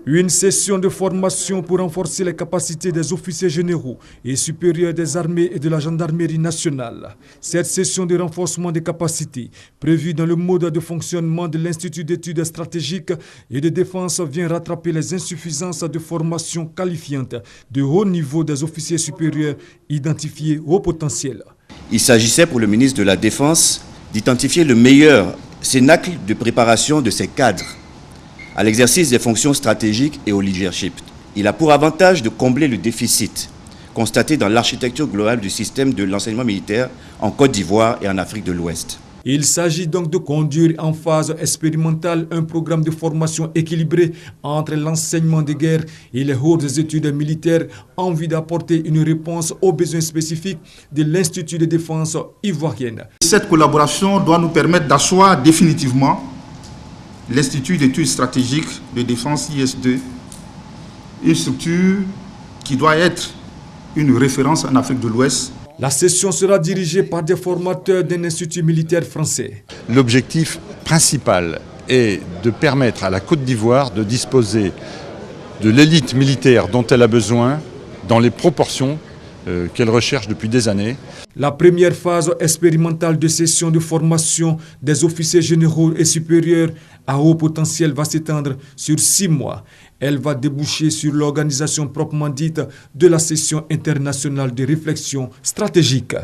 Une session de formation pour renforcer les capacités des officiers généraux et supérieurs des armées et de la gendarmerie nationale. Cette session de renforcement des capacités, prévue dans le mode de fonctionnement de l'Institut d'études stratégiques et de défense, vient rattraper les insuffisances de formation qualifiante de haut niveau des officiers supérieurs identifiés au potentiel. Il s'agissait pour le ministre de la Défense d'identifier le meilleur cénacle de préparation de ces cadres à l'exercice des fonctions stratégiques et au leadership. Il a pour avantage de combler le déficit constaté dans l'architecture globale du système de l'enseignement militaire en Côte d'Ivoire et en Afrique de l'Ouest. Il s'agit donc de conduire en phase expérimentale un programme de formation équilibré entre l'enseignement de guerre et les hautes études militaires en vue d'apporter une réponse aux besoins spécifiques de l'Institut de défense ivoirienne. Cette collaboration doit nous permettre d'asseoir définitivement l'Institut d'études stratégiques de défense IS2, une structure qui doit être une référence en Afrique de l'Ouest. La session sera dirigée par des formateurs d'un institut militaire français. L'objectif principal est de permettre à la Côte d'Ivoire de disposer de l'élite militaire dont elle a besoin dans les proportions qu'elle recherche depuis des années. La première phase expérimentale de session de formation des officiers généraux et supérieurs à haut potentiel va s'étendre sur 6 mois. Elle va déboucher sur l'organisation proprement dite de la session internationale de réflexion stratégique.